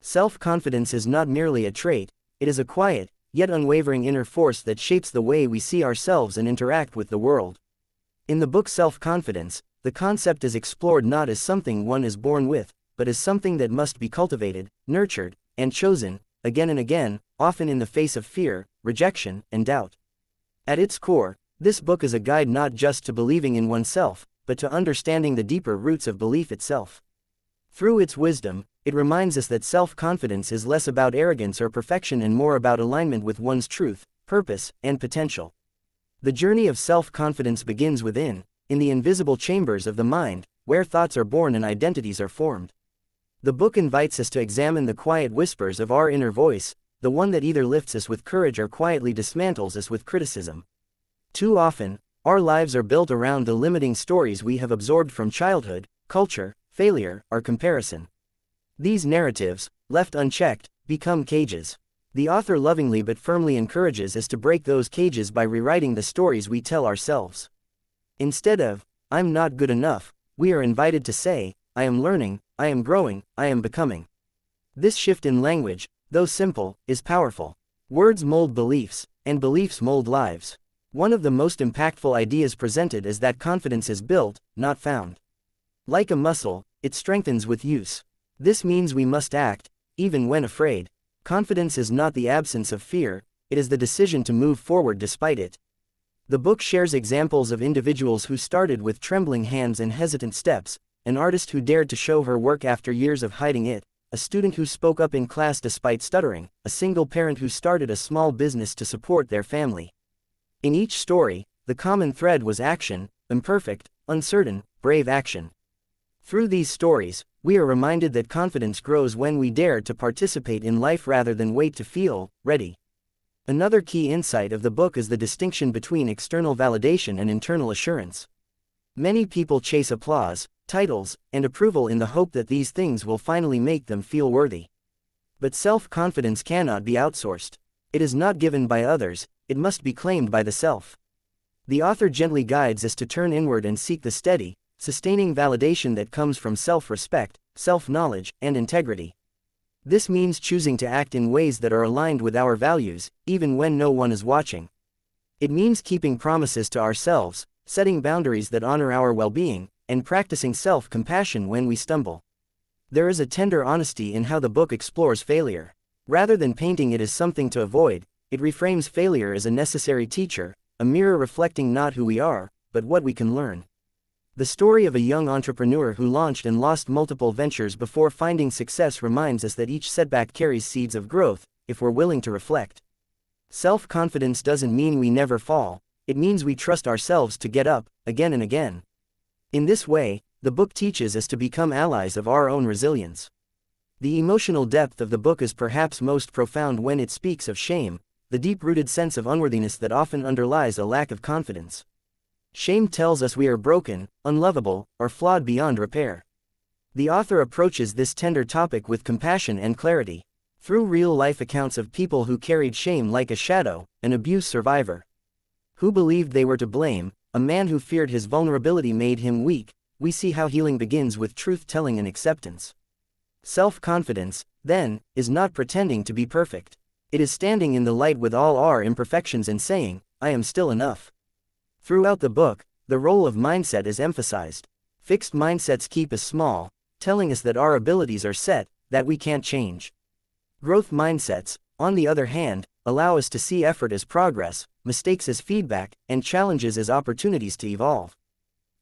Self-confidence is not merely a trait, it is a quiet, yet unwavering inner force that shapes the way we see ourselves and interact with the world. In the book Self-Confidence, the concept is explored not as something one is born with, but as something that must be cultivated, nurtured, and chosen, again and again, often in the face of fear, rejection, and doubt. At its core, this book is a guide not just to believing in oneself, but to understanding the deeper roots of belief itself. Through its wisdom, it reminds us that self-confidence is less about arrogance or perfection and more about alignment with one's truth, purpose, and potential. The journey of self-confidence begins within, in the invisible chambers of the mind, where thoughts are born and identities are formed. The book invites us to examine the quiet whispers of our inner voice, the one that either lifts us with courage or quietly dismantles us with criticism. Too often, our lives are built around the limiting stories we have absorbed from childhood, culture, failure, or comparison. These narratives, left unchecked, become cages. The author lovingly but firmly encourages us to break those cages by rewriting the stories we tell ourselves. Instead of, "I'm not good enough," we are invited to say, "I am learning, I am growing, I am becoming." This shift in language, though simple, is powerful. Words mold beliefs, and beliefs mold lives. One of the most impactful ideas presented is that confidence is built, not found. Like a muscle, it strengthens with use. This means we must act, even when afraid. Confidence is not the absence of fear, it is the decision to move forward despite it. The book shares examples of individuals who started with trembling hands and hesitant steps, an artist who dared to show her work after years of hiding it, a student who spoke up in class despite stuttering, a single parent who started a small business to support their family. In each story, the common thread was action, imperfect, uncertain, brave action. Through these stories, we are reminded that confidence grows when we dare to participate in life rather than wait to feel ready. Another key insight of the book is the distinction between external validation and internal assurance. Many people chase applause, titles, and approval in the hope that these things will finally make them feel worthy. But self-confidence cannot be outsourced. It is not given by others, it must be claimed by the self. The author gently guides us to turn inward and seek the steady, sustaining validation that comes from self-respect, self-knowledge, and integrity. This means choosing to act in ways that are aligned with our values, even when no one is watching. It means keeping promises to ourselves, setting boundaries that honor our well-being, and practicing self-compassion when we stumble. There is a tender honesty in how the book explores failure. Rather than painting it as something to avoid, it reframes failure as a necessary teacher, a mirror reflecting not who we are, but what we can learn. The story of a young entrepreneur who launched and lost multiple ventures before finding success reminds us that each setback carries seeds of growth, if we're willing to reflect. Self-confidence doesn't mean we never fall, it means we trust ourselves to get up, again and again. In this way, the book teaches us to become allies of our own resilience. The emotional depth of the book is perhaps most profound when it speaks of shame, the deep-rooted sense of unworthiness that often underlies a lack of confidence. Shame tells us we are broken, unlovable, or flawed beyond repair. The author approaches this tender topic with compassion and clarity. Through real-life accounts of people who carried shame like a shadow, an abuse survivor who believed they were to blame, a man who feared his vulnerability made him weak, we see how healing begins with truth-telling and acceptance. Self-confidence, then, is not pretending to be perfect. It is standing in the light with all our imperfections and saying, "I am still enough." Throughout the book, the role of mindset is emphasized. Fixed mindsets keep us small, telling us that our abilities are set, that we can't change. Growth mindsets, on the other hand, allow us to see effort as progress, mistakes as feedback, and challenges as opportunities to evolve.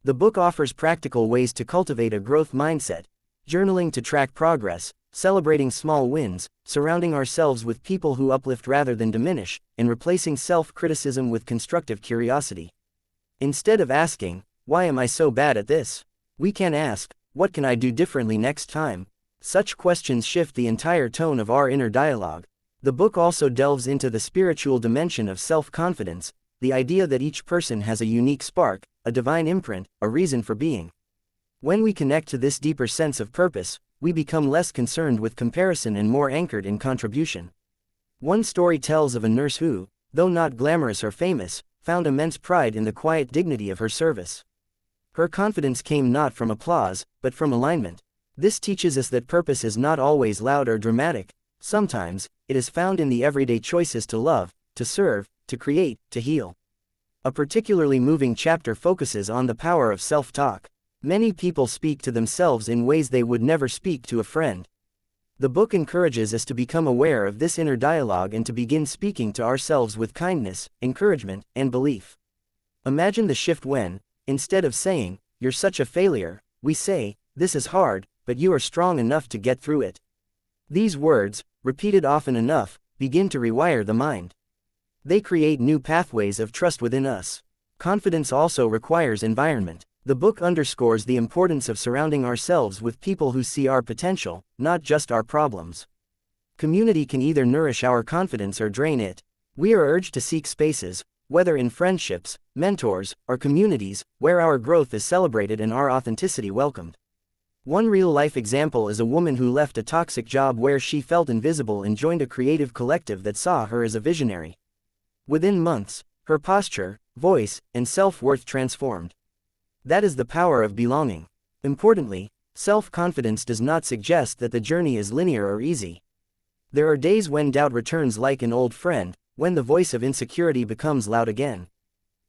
The book offers practical ways to cultivate a growth mindset: journaling to track progress, celebrating small wins, surrounding ourselves with people who uplift rather than diminish, and replacing self-criticism with constructive curiosity. Instead of asking, "Why am I so bad at this?" we can ask, "What can I do differently next time?" Such questions shift the entire tone of our inner dialogue. The book also delves into the spiritual dimension of self-confidence, the idea that each person has a unique spark, a divine imprint, a reason for being. When we connect to this deeper sense of purpose, we become less concerned with comparison and more anchored in contribution. One story tells of a nurse who, though not glamorous or famous, found immense pride in the quiet dignity of her service. Her confidence came not from applause, but from alignment. This teaches us that purpose is not always loud or dramatic. Sometimes, it is found in the everyday choices to love, to serve, to create, to heal. A particularly moving chapter focuses on the power of self-talk. Many people speak to themselves in ways they would never speak to a friend. The book encourages us to become aware of this inner dialogue and to begin speaking to ourselves with kindness, encouragement, and belief. Imagine the shift when, instead of saying, "You're such a failure," we say, "This is hard, but you are strong enough to get through it." These words, repeated often enough, begin to rewire the mind. They create new pathways of trust within us. Confidence also requires environment. The book underscores the importance of surrounding ourselves with people who see our potential, not just our problems. Community can either nourish our confidence or drain it. We are urged to seek spaces, whether in friendships, mentors, or communities, where our growth is celebrated and our authenticity welcomed. One real-life example is a woman who left a toxic job where she felt invisible and joined a creative collective that saw her as a visionary. Within months, her posture, voice, and self-worth transformed. That is the power of belonging. Importantly, self-confidence does not suggest that the journey is linear or easy. There are days when doubt returns like an old friend, when the voice of insecurity becomes loud again.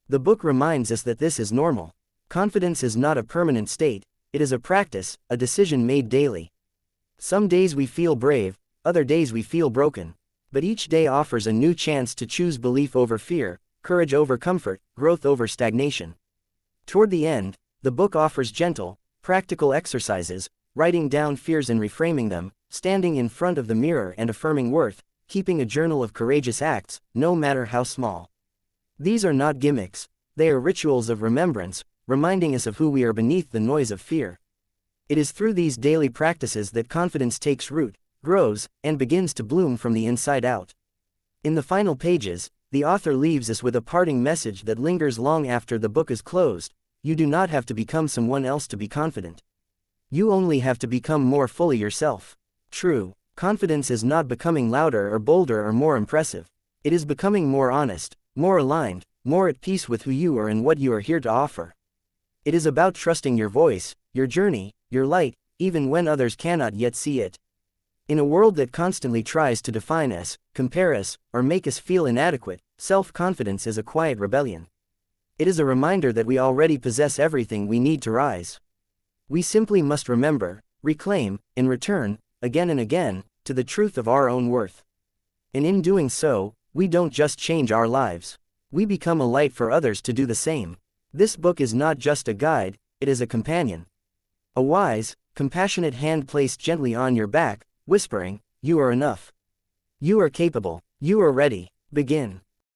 The book reminds us that this is normal. Confidence is not a permanent state, it is a practice, a decision made daily. Some days we feel brave, other days we feel broken. But each day offers a new chance to choose belief over fear, courage over comfort, growth over stagnation. Toward the end, the book offers gentle, practical exercises, writing down fears and reframing them, standing in front of the mirror and affirming worth, keeping a journal of courageous acts, no matter how small. These are not gimmicks, they are rituals of remembrance, reminding us of who we are beneath the noise of fear. It is through these daily practices that confidence takes root, grows, and begins to bloom from the inside out. In the final pages, the author leaves us with a parting message that lingers long after the book is closed. You do not have to become someone else to be confident. You only have to become more fully yourself. True, confidence is not becoming louder or bolder or more impressive. It is becoming more honest, more aligned, more at peace with who you are and what you are here to offer. It is about trusting your voice, your journey, your light, even when others cannot yet see it. In a world that constantly tries to define us, compare us, or make us feel inadequate, self-confidence is a quiet rebellion. It is a reminder that we already possess everything we need to rise. We simply must remember, reclaim, and return, again and again, to the truth of our own worth. And in doing so, we don't just change our lives. We become a light for others to do the same. This book is not just a guide, it is a companion. A wise, compassionate hand placed gently on your back, whispering, "You are enough. You are capable. You are ready. Begin."